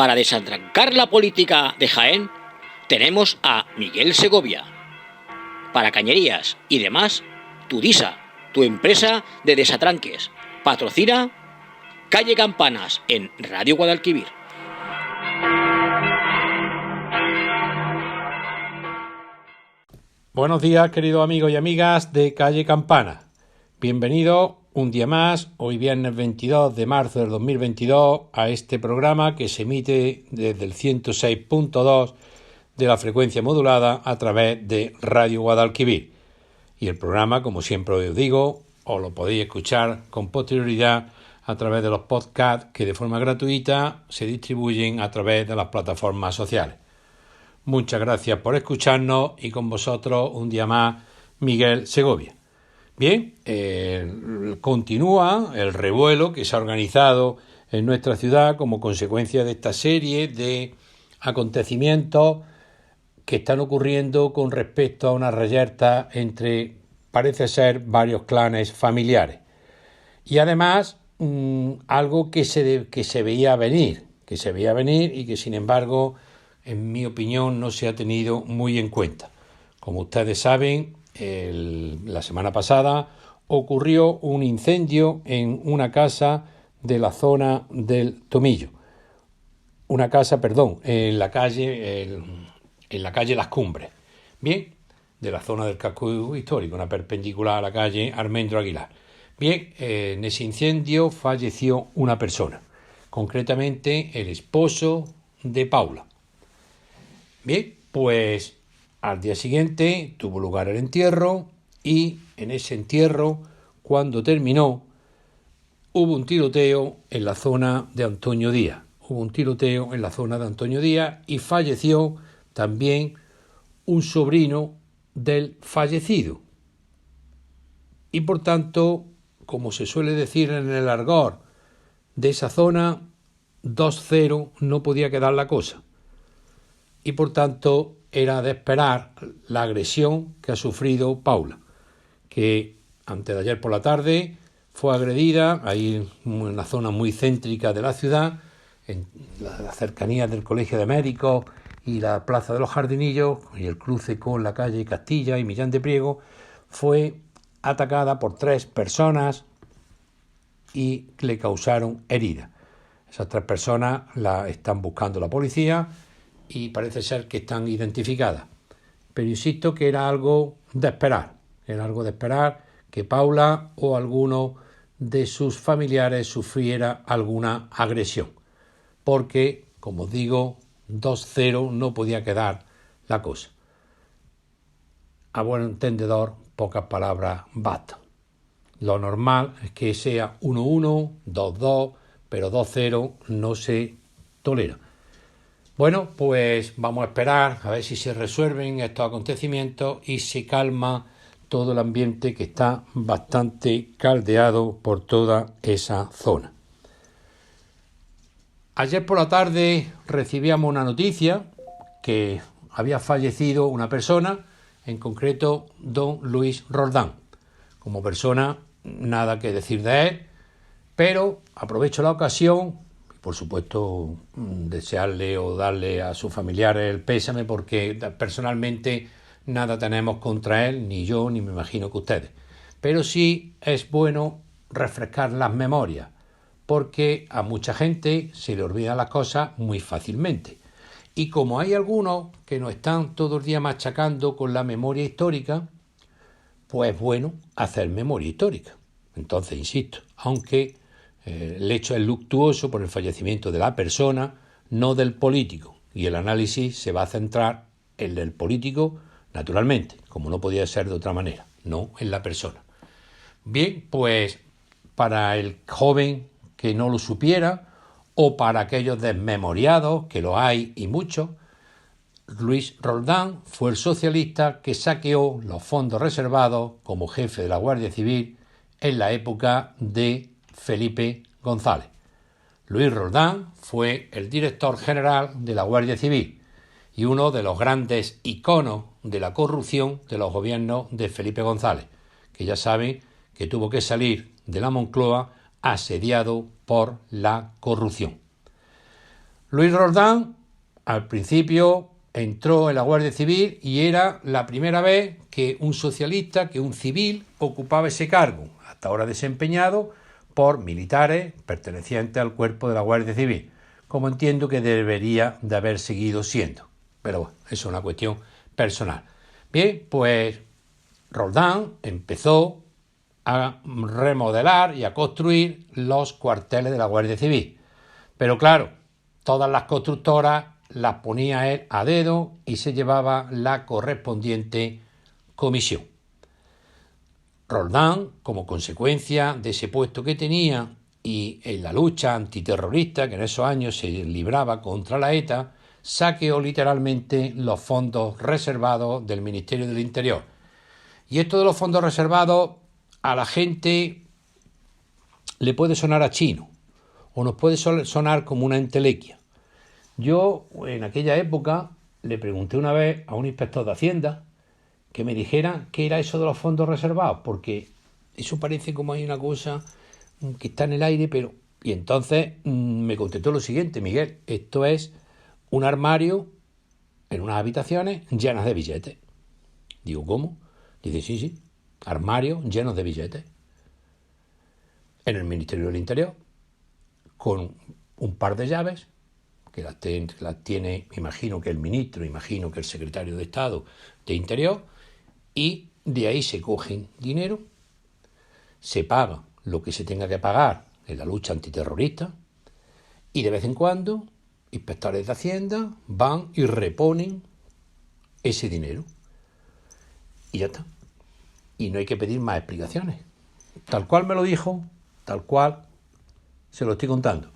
Para desatrancar la política de Jaén, tenemos a Miguel Segovia. Para cañerías y demás, Tudisa, tu empresa de desatranques. Patrocina Calle Campanas en Radio Guadalquivir. Buenos días, queridos amigos y amigas de Calle Campanas. Bienvenidos un día más, hoy viernes 22 de marzo del 2022, a este programa que se emite desde el 106.2 de la frecuencia modulada a través de Radio Guadalquivir. Y el programa, como siempre os digo, os lo podéis escuchar con posterioridad a través de los podcasts que de forma gratuita se distribuyen a través de las plataformas sociales. Muchas gracias por escucharnos y con vosotros un día más Miguel Segovia. Bien, continúa el revuelo que se ha organizado en nuestra ciudad como consecuencia de esta serie de acontecimientos que están ocurriendo con respecto a una reyerta entre, parece ser, varios clanes familiares. Y además, algo que se veía venir y que sin embargo, en mi opinión, no se ha tenido muy en cuenta. Como ustedes saben, la semana pasada ocurrió un incendio en una casa de la zona del Tomillo. En la calle Las Cumbres. Bien, de la zona del casco histórico, una perpendicular a la calle Armendro Aguilar. Bien, en ese incendio falleció una persona, concretamente el esposo de Paula. Bien, pues al día siguiente tuvo lugar el entierro y en ese entierro, cuando terminó, hubo un tiroteo en la zona de Antonio Díaz. Y falleció también un sobrino del fallecido. Y por tanto, como se suele decir en el argot de esa zona, 2-0 no podía quedar la cosa. Y por tanto era de esperar la agresión que ha sufrido Paula, que antes de ayer por la tarde fue agredida ahí en una zona muy céntrica de la ciudad, en las cercanías del Colegio de Médicos y la Plaza de los Jardinillos y el cruce con la calle Castilla y Millán de Priego. Fue atacada por 3 personas y le causaron heridas. Esas 3 personas la están buscando la policía y parece ser que están identificadas. Pero insisto que era algo de esperar que Paula o alguno de sus familiares sufriera alguna agresión. Porque, como os digo, 2-0 no podía quedar la cosa. A buen entendedor, pocas palabras bastan. Lo normal es que sea 1-1, 2-2, pero 2-0 no se tolera. Bueno, pues vamos a esperar a ver si se resuelven estos acontecimientos y se calma todo el ambiente que está bastante caldeado por toda esa zona. Ayer por la tarde recibíamos una noticia que había fallecido una persona, en concreto don Luis Roldán. Como persona, nada que decir de él, pero aprovecho la ocasión, por supuesto, desearle o darle a sus familiares el pésame, porque personalmente nada tenemos contra él, ni yo, ni me imagino que ustedes. Pero sí es bueno refrescar las memorias, porque a mucha gente se le olvidan las cosas muy fácilmente. Y como hay algunos que nos están todo el día machacando con la memoria histórica, pues es bueno hacer memoria histórica. Entonces, insisto, aunque el hecho es luctuoso por el fallecimiento de la persona, no del político, y el análisis se va a centrar en el político, naturalmente, como no podía ser de otra manera, no en la persona. Bien, pues para el joven que no lo supiera, o para aquellos desmemoriados, que lo hay y muchos, Luis Roldán fue el socialista que saqueó los fondos reservados como jefe de la Guardia Civil en la época de Felipe González. Luis Roldán fue el director general de la Guardia Civil y uno de los grandes iconos de la corrupción de los gobiernos de Felipe González, que ya saben que tuvo que salir de la Moncloa asediado por la corrupción. Luis Roldán, al principio, entró en la Guardia Civil y era la primera vez que un socialista, que un civil, ocupaba ese cargo, hasta ahora desempeñado por militares pertenecientes al cuerpo de la Guardia Civil, como entiendo que debería de haber seguido siendo. Pero bueno, eso es una cuestión personal. Bien, pues Roldán empezó a remodelar y a construir los cuarteles de la Guardia Civil. Pero claro, todas las constructoras las ponía él a dedo y se llevaba la correspondiente comisión. Roldán, como consecuencia de ese puesto que tenía y en la lucha antiterrorista que en esos años se libraba contra la ETA, saqueó literalmente los fondos reservados del Ministerio del Interior. Y esto de los fondos reservados a la gente le puede sonar a chino o nos puede sonar como una entelequia. Yo en aquella época le pregunté una vez a un inspector de Hacienda que me dijera qué era eso de los fondos reservados, porque eso parece como hay una cosa que está en el aire, pero... Y entonces me contestó lo siguiente: Miguel, esto es un armario en unas habitaciones llenas de billetes. Digo, ¿cómo? Dice, sí, armarios llenos de billetes en el Ministerio del Interior, con un par de llaves que las tiene, imagino que el ministro, imagino que el secretario de Estado de Interior, y de ahí se cogen dinero, se paga lo que se tenga que pagar en la lucha antiterrorista, y de vez en cuando inspectores de Hacienda van y reponen ese dinero. Y ya está. Y no hay que pedir más explicaciones. Tal cual me lo dijo, tal cual se lo estoy contando.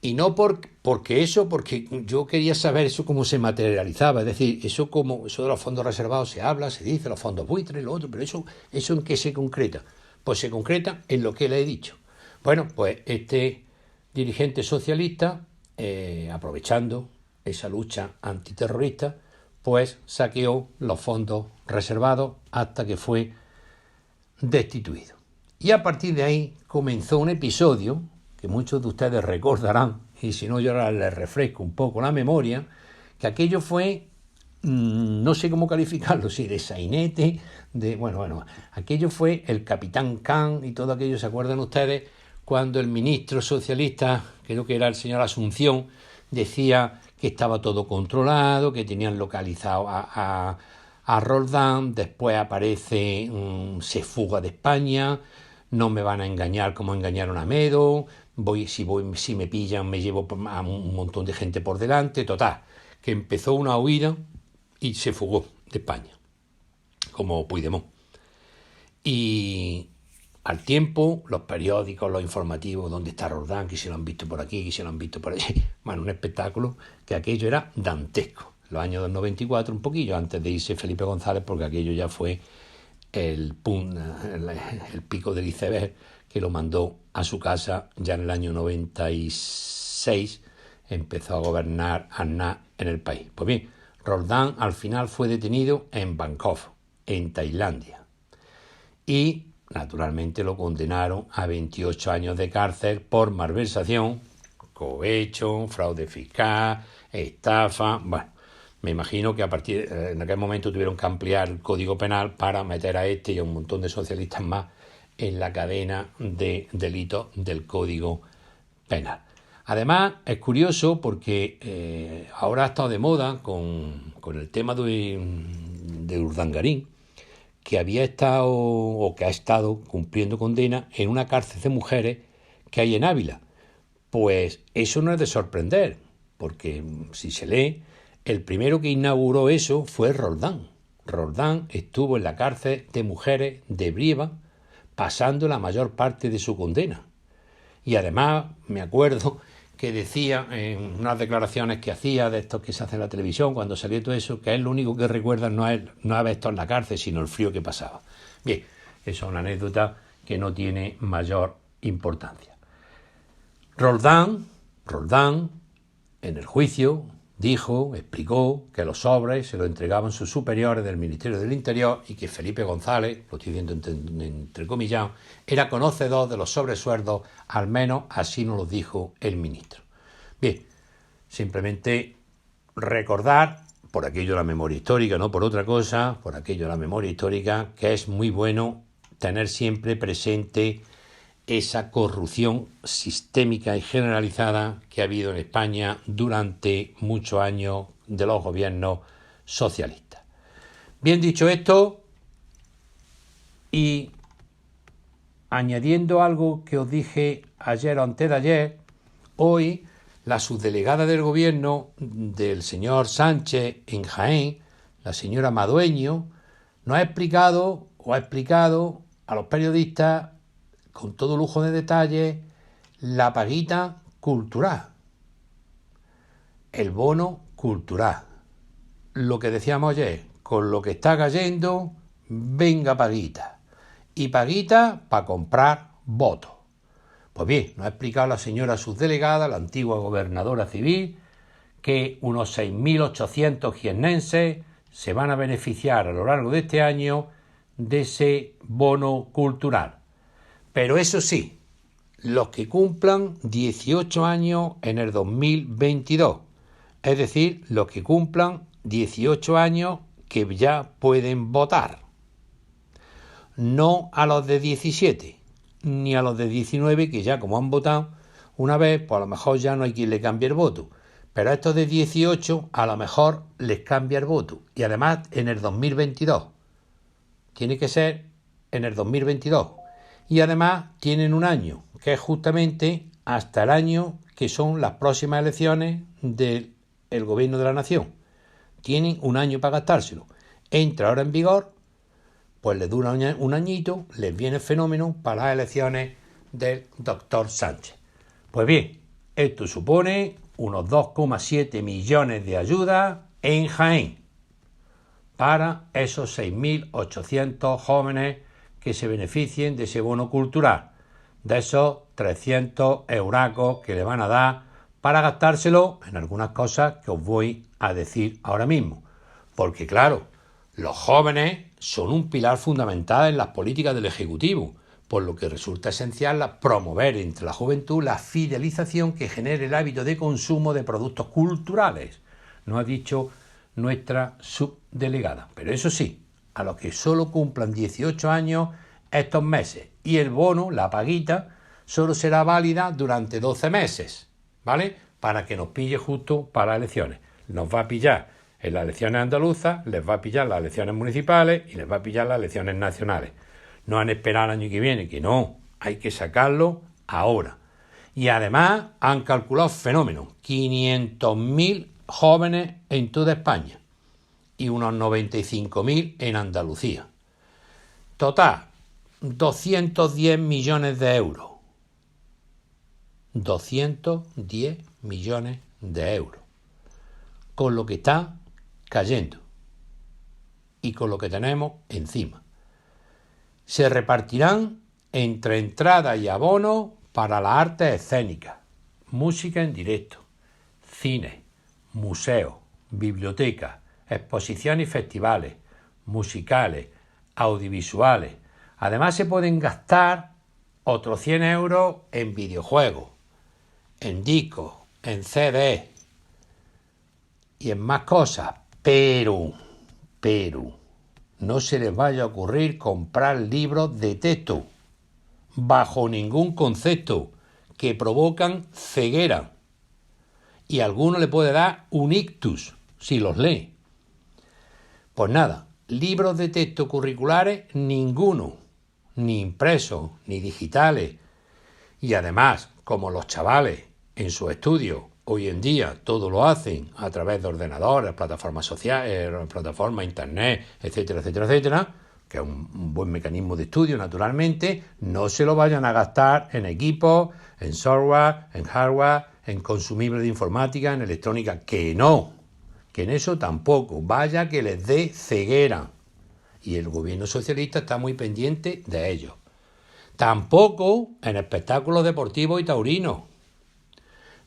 Y no porque yo quería saber eso cómo se materializaba. Es decir, eso de los fondos reservados se habla, se dice, los fondos buitres, lo otro, pero eso ¿en qué se concreta? Pues se concreta en lo que le he dicho. Bueno, pues este dirigente socialista, aprovechando esa lucha antiterrorista, pues saqueó los fondos reservados hasta que fue destituido. Y a partir de ahí comenzó un episodio que muchos de ustedes recordarán, y si no yo ahora les refresco un poco la memoria, que aquello fue, no sé cómo calificarlo, si de sainete, aquello fue el Capitán Can y todo aquello, ¿se acuerdan ustedes? Cuando el ministro socialista, creo que era el señor Asunción, decía que estaba todo controlado, que tenían localizado a Roldán, después aparece, se fuga de España, no me van a engañar como engañaron a Medo, si me pillan me llevo a un montón de gente por delante, total, que empezó una huida y se fugó de España, como Puigdemont. Y al tiempo, los periódicos, los informativos, ¿dónde está Roldán? Que se lo han visto por aquí, que se lo han visto por allí. Bueno, un espectáculo que aquello era dantesco. Los años del 94, un poquillo antes de irse Felipe González, porque aquello ya fue el pico del iceberg, que lo mandó a su casa ya en el año 96, empezó a gobernar Aznar en el país. Pues bien, Roldán al final fue detenido en Bangkok, en Tailandia, y naturalmente lo condenaron a 28 años de cárcel por malversación, cohecho, fraude fiscal, estafa. Bueno, me imagino que en aquel momento tuvieron que ampliar el Código Penal para meter a este y a un montón de socialistas más en la cadena de delitos del Código Penal. Además, es curioso porque ahora ha estado de moda con el tema de Urdangarín, que había estado o que ha estado cumpliendo condena en una cárcel de mujeres que hay en Ávila. Pues eso no es de sorprender, porque si se lee, el primero que inauguró eso fue Roldán. Roldán estuvo en la cárcel de mujeres de Brieva pasando la mayor parte de su condena. Y además me acuerdo que decía en unas declaraciones que hacía de estos que se hacen en la televisión cuando salió todo eso, que él lo único que recuerda no haber estado en la cárcel, sino el frío que pasaba. Bien, eso es una anécdota que no tiene mayor importancia. Roldán, en el juicio, explicó que los sobres se los entregaban sus superiores del Ministerio del Interior y que Felipe González, lo estoy diciendo entrecomillado, era conocedor de los sobresueldos, al menos así nos lo dijo el ministro. Bien, Simplemente recordar, por aquello de la memoria histórica, no por otra cosa, por aquello de la memoria histórica, que es muy bueno tener siempre presente esa corrupción sistémica y generalizada que ha habido en España durante muchos años de los gobiernos socialistas. Bien dicho esto, y añadiendo algo que os dije ayer o antes de ayer, hoy la subdelegada del gobierno del señor Sánchez en Jaén, la señora Madueño, nos ha explicado a los periodistas con todo lujo de detalles la paguita cultural, el bono cultural. Lo que decíamos ayer, con lo que está cayendo, venga paguita. Y paguita para comprar votos. Pues bien, nos ha explicado la señora subdelegada, la antigua gobernadora civil, que unos 6.800 jiennenses se van a beneficiar a lo largo de este año de ese bono cultural. Pero eso sí, los que cumplan 18 años en el 2022, es decir, los que cumplan 18 años que ya pueden votar. No a los de 17, ni a los de 19 que ya como han votado una vez, pues a lo mejor ya no hay quien le cambie el voto. Pero a estos de 18 a lo mejor les cambia el voto. Y además en el 2022. Tiene que ser en el 2022. Y además tienen un año, que es justamente hasta el año que son las próximas elecciones del gobierno de la nación. Tienen un año para gastárselo. Entra ahora en vigor, pues les dura un añito, les viene el fenómeno para las elecciones del doctor Sánchez. Pues bien, esto supone unos 2,7 millones de ayudas en Jaén para esos 6.800 jóvenes que se beneficien de ese bono cultural, de esos 300 euracos que le van a dar para gastárselo en algunas cosas que os voy a decir ahora mismo. Porque claro, los jóvenes son un pilar fundamental en las políticas del Ejecutivo, por lo que resulta esencial promover entre la juventud la fidelización que genere el hábito de consumo de productos culturales, nos ha dicho nuestra subdelegada. Pero eso sí, a los que solo cumplan 18 años estos meses, y el bono, la paguita, solo será válida durante 12 meses, ¿vale? Para que nos pille justo para las elecciones. Nos va a pillar en las elecciones andaluzas, les va a pillar las elecciones municipales y les va a pillar las elecciones nacionales. No han esperado el año que viene, que no, hay que sacarlo ahora. Y además han calculado fenómenos, 500.000 jóvenes en toda España y unos 95.000 en Andalucía. Total, 210 millones de euros. 210 millones de euros. Con lo que está cayendo y con lo que tenemos encima. Se repartirán entre entradas y abonos para las artes escénicas, música en directo, cine, museos, bibliotecas, exposiciones y festivales, musicales, audiovisuales. Además se pueden gastar otros 100 euros en videojuegos, en discos, en CD y en más cosas, pero no se les vaya a ocurrir comprar libros de texto, bajo ningún concepto, que provocan ceguera. Y a alguno le puede dar un ictus si los lee. Pues nada, libros de texto curriculares ninguno, ni impresos, ni digitales. Y además, como los chavales en sus estudios hoy en día todo lo hacen a través de ordenadores, plataformas sociales, plataformas internet, etcétera, etcétera, etcétera, que es un buen mecanismo de estudio, naturalmente, no se lo vayan a gastar en equipos, en software, en hardware, en consumibles de informática, en electrónica, que no, que en eso tampoco, vaya que les dé ceguera. Y el gobierno socialista está muy pendiente de ello. Tampoco en espectáculos deportivos y taurinos.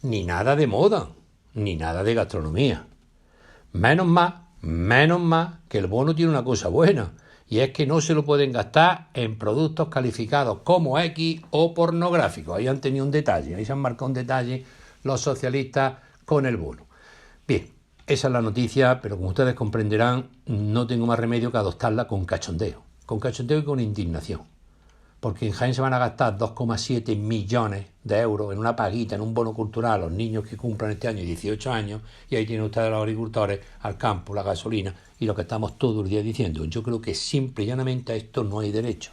Ni nada de moda, ni nada de gastronomía. Menos más que el bono tiene una cosa buena, y es que no se lo pueden gastar en productos calificados como X o pornográficos. Ahí han tenido un detalle, ahí se han marcado un detalle los socialistas con el bono. Bien, esa es la noticia, pero como ustedes comprenderán, no tengo más remedio que adoptarla con cachondeo y con indignación. Porque en Jaén se van a gastar 2,7 millones de euros en una paguita, en un bono cultural a los niños que cumplan este año 18 años, y ahí tienen ustedes a los agricultores, al campo, la gasolina y lo que estamos todo el día diciendo. Yo creo que simple y llanamente a esto no hay derecho.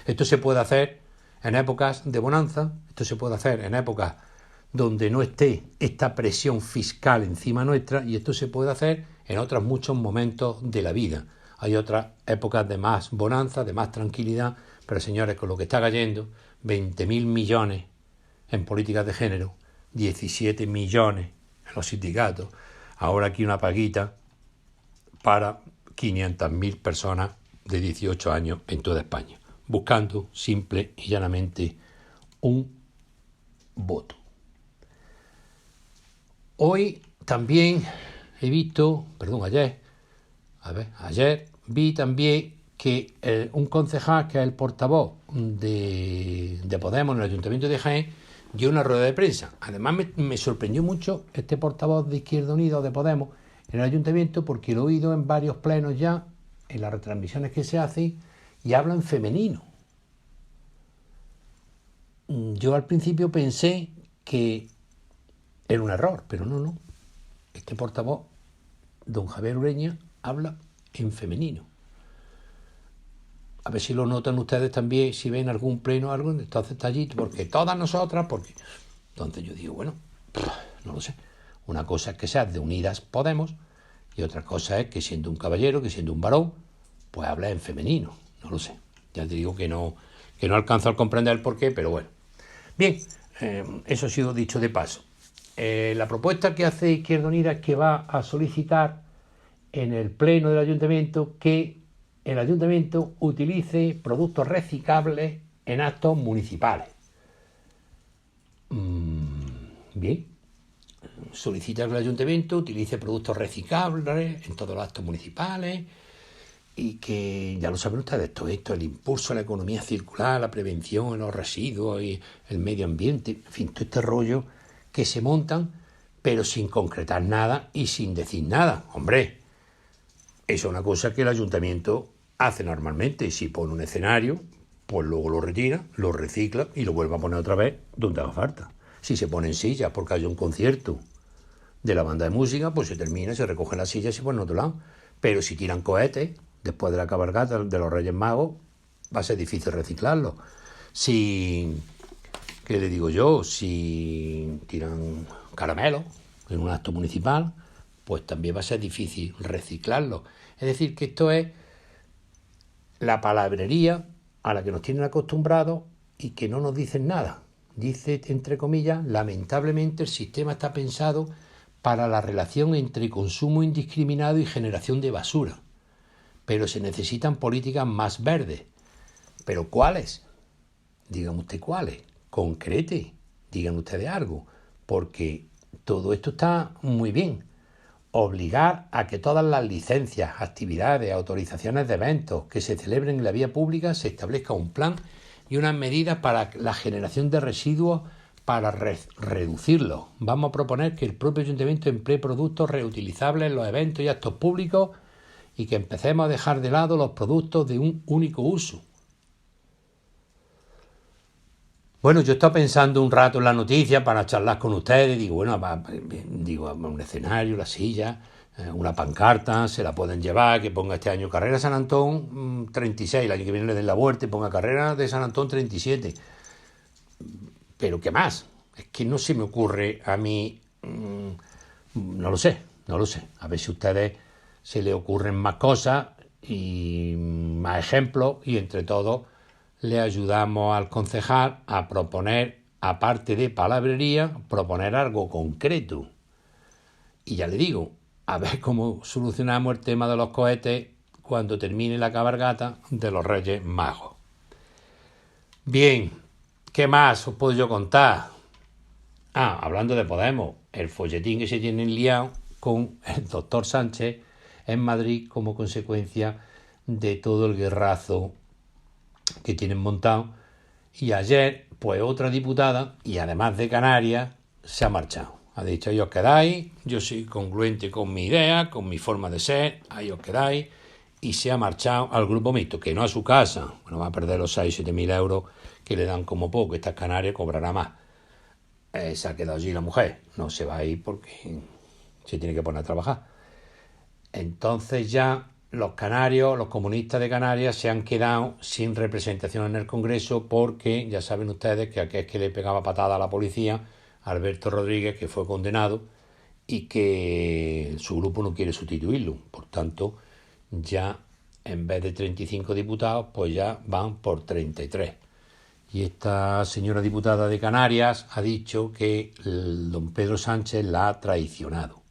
Esto se puede hacer en épocas de bonanza, esto se puede hacer en épocas donde no esté esta presión fiscal encima nuestra, y esto se puede hacer en otros muchos momentos de la vida. Hay otras épocas de más bonanza, de más tranquilidad, pero señores, con lo que está cayendo, 20.000 millones en políticas de género, 17 millones en los sindicatos, ahora aquí una paguita para 500.000 personas de 18 años en toda España, buscando simple y llanamente un voto. Hoy también he visto, ayer vi también que un concejal, que es el portavoz de Podemos en el Ayuntamiento de Jaén, dio una rueda de prensa. Además me sorprendió mucho este portavoz de Izquierda Unida o de Podemos en el Ayuntamiento, porque lo he oído en varios plenos ya, en las retransmisiones que se hacen, y habla en femenino. Yo al principio pensé que era un error, pero no. Este portavoz, don Javier Ureña, habla en femenino. A ver si lo notan ustedes también, si ven algún pleno o algo, entonces está allí, porque todas nosotras, porque... Entonces yo digo, bueno, no lo sé. Una cosa es que seas de Unidas Podemos, y otra cosa es que siendo un caballero, que siendo un varón, pues habla en femenino. No lo sé. Ya te digo que no alcanzo a comprender el porqué, pero bueno. Bien, eso ha sido dicho de paso. La propuesta que hace Izquierda Unida es que va a solicitar en el pleno del ayuntamiento que el ayuntamiento utilice productos reciclables en actos municipales. Bien, solicita que el ayuntamiento utilice productos reciclables en todos los actos municipales, y que, ya lo saben ustedes, todo esto, el impulso a la economía circular, la prevención de los residuos y el medio ambiente, en fin, todo este rollo que se montan, pero sin concretar nada y sin decir nada. Hombre, eso es una cosa que el ayuntamiento hace normalmente. Si pone un escenario, pues luego lo retira, lo recicla y lo vuelve a poner otra vez donde haga falta. Si se ponen sillas porque hay un concierto de la banda de música, pues se termina, se recogen las sillas y se ponen a otro lado. Pero si tiran cohetes después de la cabalgata de los Reyes Magos, va a ser difícil reciclarlo. Si, ¿qué le digo yo? Si tiran caramelos en un acto municipal, pues también va a ser difícil reciclarlo. Es decir, que esto es la palabrería a la que nos tienen acostumbrados y que no nos dicen nada. Dice, entre comillas, lamentablemente el sistema está pensado para la relación entre consumo indiscriminado y generación de basura. Pero se necesitan políticas más verdes. ¿Pero cuáles? Díganme usted cuáles. Concrete. Digan ustedes algo. Porque todo esto está muy bien. Obligar a que todas las licencias, actividades, autorizaciones de eventos que se celebren en la vía pública se establezca un plan y unas medidas para la generación de residuos para reducirlos. Vamos a proponer que el propio ayuntamiento emplee productos reutilizables en los eventos y actos públicos y que empecemos a dejar de lado los productos de un único uso. Bueno, yo estaba pensando un rato en la noticia para charlar con ustedes. Digo, bueno, un escenario, la silla, una pancarta, se la pueden llevar, que ponga este año Carrera San Antón 36, el año que viene le den la vuelta y ponga Carrera de San Antón 37. Pero ¿qué más? Es que no se me ocurre a mí, no lo sé. A ver si a ustedes se les ocurren más cosas y más ejemplos, y entre todos le ayudamos al concejal a proponer, aparte de palabrería, proponer algo concreto. Y ya le digo, a ver cómo solucionamos el tema de los cohetes cuando termine la cabalgata de los Reyes Magos. Bien, ¿qué más os puedo yo contar? Hablando de Podemos, el folletín que se tienen liado con el doctor Sánchez en Madrid como consecuencia de todo el guerrazo que tienen montado. Y ayer, pues otra diputada, y además de Canarias, se ha marchado. Ha dicho, ahí os quedáis, yo soy congruente con mi idea, con mi forma de ser, ahí os quedáis, y se ha marchado al Grupo Mixto, que no a su casa, bueno, va a perder los 6 o 7 mil euros que le dan como poco, estas Canarias cobrará más. Se ha quedado allí la mujer, no se va a ir porque se tiene que poner a trabajar. Entonces ya los canarios, los comunistas de Canarias se han quedado sin representación en el Congreso porque ya saben ustedes que aquel que le pegaba patada a la policía, Alberto Rodríguez, que fue condenado y que su grupo no quiere sustituirlo. Por tanto, ya en vez de 35 diputados, pues ya van por 33. Y esta señora diputada de Canarias ha dicho que el don Pedro Sánchez la ha traicionado,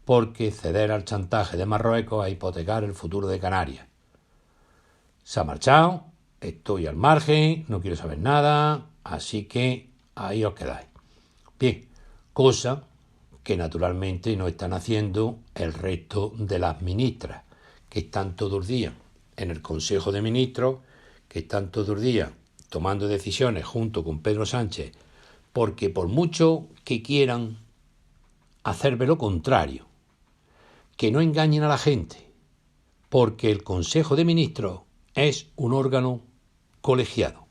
porque ceder al chantaje de Marruecos a hipotecar el futuro de Canarias. Se ha marchado, estoy al margen, no quiero saber nada, así que ahí os quedáis. Bien, cosa que naturalmente no están haciendo el resto de las ministras, que están todos los días en el Consejo de Ministros, que están todos los días tomando decisiones junto con Pedro Sánchez, porque por mucho que quieran hacer lo contrario, que no engañen a la gente, porque el Consejo de Ministros es un órgano colegiado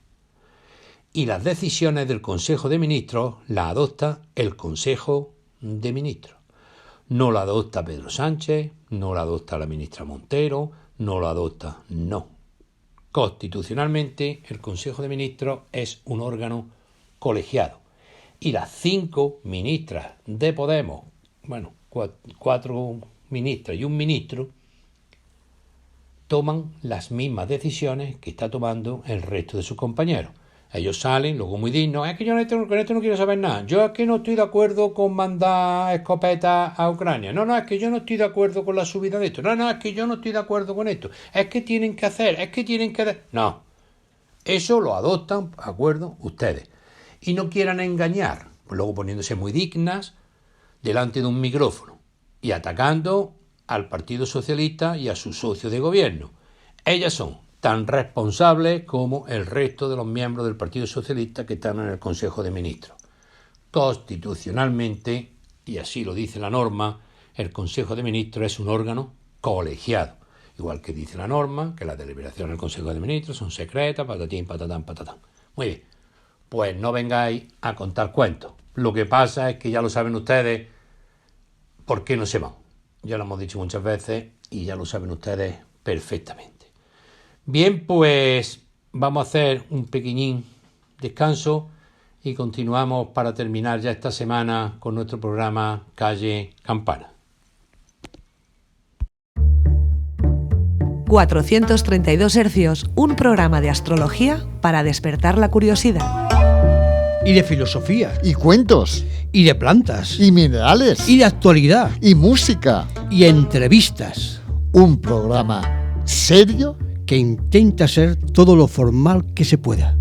y las decisiones del Consejo de Ministros las adopta el Consejo de Ministros. No la adopta Pedro Sánchez, no la adopta la ministra Montero, no la adopta, no. Constitucionalmente el Consejo de Ministros es un órgano colegiado y las 5 ministras de Podemos, bueno, 4 ministras y un ministro, toman las mismas decisiones que está tomando el resto de sus compañeros. Ellos salen, luego muy dignos, es que yo con esto no quiero saber nada, yo es que no estoy de acuerdo con mandar escopetas a Ucrania, no, es que yo no estoy de acuerdo con la subida de esto, no, es que yo no estoy de acuerdo con esto, es que tienen que hacer, es que tienen que... No, eso lo adoptan, ¿de acuerdo? Ustedes. Y no quieran engañar, pues luego poniéndose muy dignas delante de un micrófono y atacando al Partido Socialista y a su socio de gobierno. Ellas son tan responsables como el resto de los miembros del Partido Socialista que están en el Consejo de Ministros. Constitucionalmente, y así lo dice la norma, el Consejo de Ministros es un órgano colegiado. Igual que dice la norma, que las deliberaciones del Consejo de Ministros son secretas, patatín, patatán, patatán. Muy bien, pues no vengáis a contar cuentos. Lo que pasa es que ya lo saben ustedes por qué no se van. Ya lo hemos dicho muchas veces y ya lo saben ustedes perfectamente. Bien, pues vamos a hacer un pequeñín descanso y continuamos para terminar ya esta semana con nuestro programa Calle Campana. 432 hercios, un programa de astrología para despertar la curiosidad. Y de filosofía. Y cuentos. Y de plantas. Y minerales. Y de actualidad. Y música. Y entrevistas. Un programa serio que intenta ser todo lo formal que se pueda.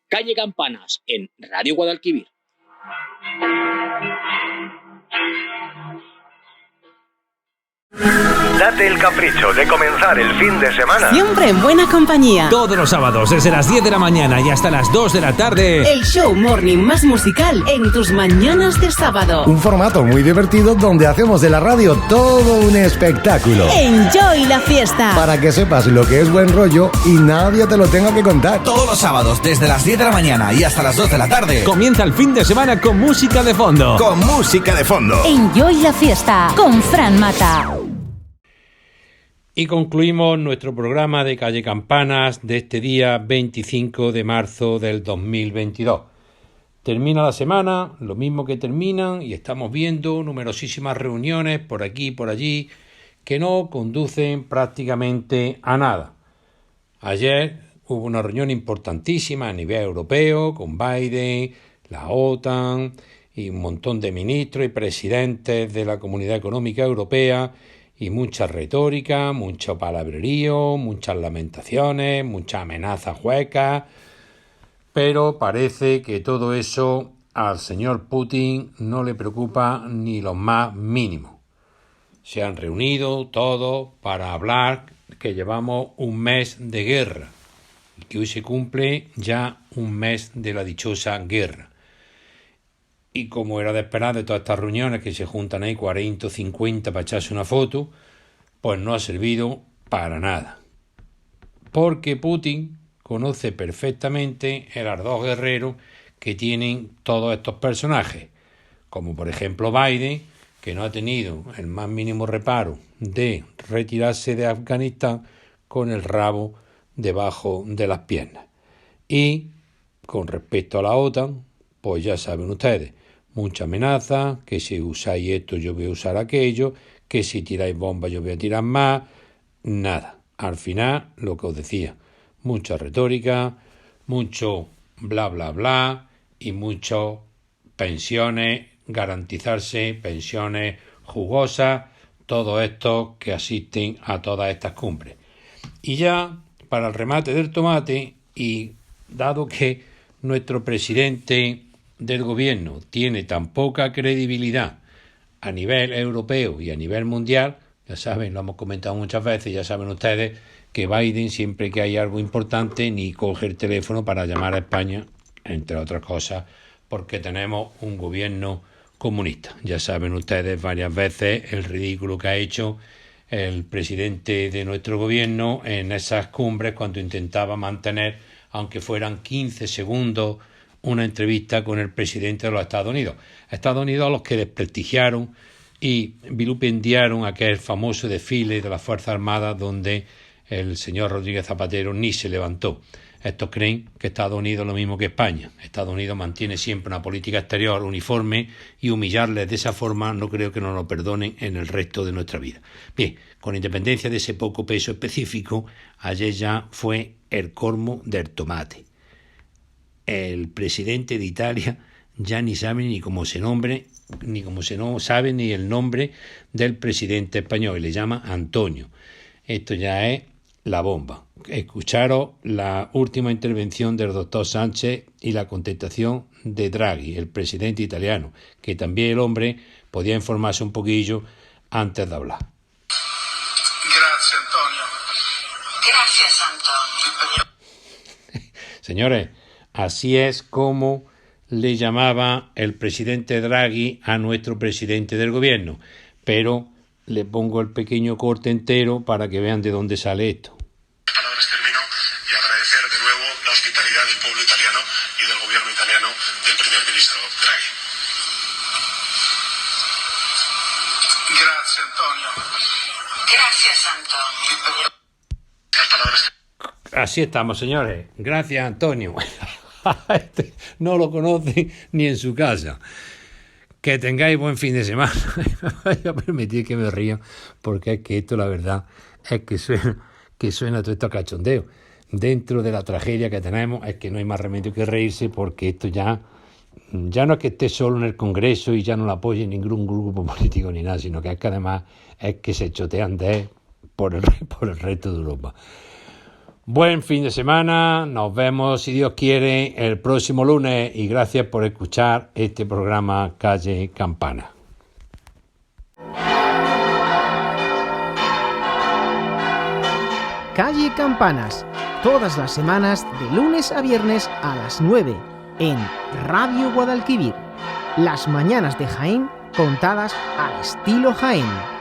Calle Campanas en Radio Guadalquivir. Date el capricho de comenzar el fin de semana siempre en buena compañía. Todos los sábados desde las 10 de la mañana y hasta las 2 de la tarde. El show morning más musical en tus mañanas de sábado. Un formato muy divertido donde hacemos de la radio todo un espectáculo. Enjoy la fiesta. Para que sepas lo que es buen rollo y nadie te lo tenga que contar. Todos los sábados desde las 10 de la mañana y hasta las 2 de la tarde. Comienza el fin de semana con música de fondo. Con música de fondo. Enjoy la fiesta con Fran Mata. Y concluimos nuestro programa de Calle Campanas de este día 25 de marzo del 2022. Termina la semana, lo mismo que terminan, y estamos viendo numerosísimas reuniones por aquí y por allí que no conducen prácticamente a nada. Ayer hubo una reunión importantísima a nivel europeo con Biden, la OTAN y un montón de ministros y presidentes de la Comunidad Económica Europea. Y mucha retórica, mucho palabrerío, muchas lamentaciones, muchas amenazas huecas, pero parece que todo eso al señor Putin no le preocupa ni lo más mínimo. Se han reunido todos para hablar que llevamos un mes de guerra. que hoy se cumple ya un mes de la dichosa guerra. Y como era de esperar de todas estas reuniones que se juntan ahí 40 o 50 para echarse una foto, pues no ha servido para nada. Porque Putin conoce perfectamente el ardor guerrero que tienen todos estos personajes, como por ejemplo Biden, que no ha tenido el más mínimo reparo de retirarse de Afganistán con el rabo debajo de las piernas. Y con respecto a la OTAN, pues ya saben ustedes, mucha amenaza, que si usáis esto yo voy a usar aquello, que si tiráis bombas yo voy a tirar más, nada. Al final, lo que os decía, mucha retórica, mucho bla bla bla y mucho pensiones, garantizarse pensiones jugosas, todo esto que asisten a todas estas cumbres. Y ya, para el remate del tomate, y dado que nuestro presidente del gobierno tiene tan poca credibilidad a nivel europeo y a nivel mundial, ya saben, lo hemos comentado muchas veces, ya saben ustedes que Biden, siempre que hay algo importante, ni coge el teléfono para llamar a España, entre otras cosas, porque tenemos un gobierno comunista. Ya saben ustedes varias veces el ridículo que ha hecho el presidente de nuestro gobierno en esas cumbres cuando intentaba mantener, aunque fueran 15 segundos, una entrevista con el presidente de los Estados Unidos. Estados Unidos a los que desprestigiaron y vilipendiaron aquel famoso desfile de las Fuerzas Armadas donde el señor Rodríguez Zapatero ni se levantó. Estos creen que Estados Unidos es lo mismo que España. Estados Unidos mantiene siempre una política exterior uniforme y humillarles de esa forma no creo que nos lo perdonen en el resto de nuestra vida. Bien, con independencia de ese poco peso específico, ayer ya fue el colmo del tomate. El presidente de Italia ya ni sabe ni cómo se nombre, ni cómo se no sabe ni el nombre del presidente español, y le llama Antonio. Esto ya es la bomba. Escucharos la última intervención del doctor Sánchez y la contestación de Draghi, el presidente italiano, que también el hombre podía informarse un poquillo antes de hablar. Gracias, Antonio. Gracias, Antonio. Señores, así es como le llamaba el presidente Draghi a nuestro presidente del gobierno, pero le pongo el pequeño corte entero para que vean de dónde sale esto. Palabras termino y agradecer de nuevo la hospitalidad del pueblo italiano y del gobierno italiano del primer ministro Draghi. Gracias, Antonio. Gracias, Antonio. Las palabras. Así estamos, señores. Gracias, Antonio. Este no lo conoce ni en su casa. Que tengáis buen fin de semana. Me voy a permitir que me ría, porque es que esto, la verdad, es que suena todo esto a cachondeo. Dentro de la tragedia que tenemos, es que no hay más remedio que reírse, porque esto ya no es que esté solo en el Congreso y ya no lo apoye ningún grupo político ni nada, sino que es que además es que se chotean de él por el resto de Europa. Buen fin de semana, nos vemos si Dios quiere el próximo lunes y gracias por escuchar este programa Calle Campana. Calle Campanas, todas las semanas de lunes a viernes a las 9 en Radio Guadalquivir. Las mañanas de Jaén contadas al estilo Jaén.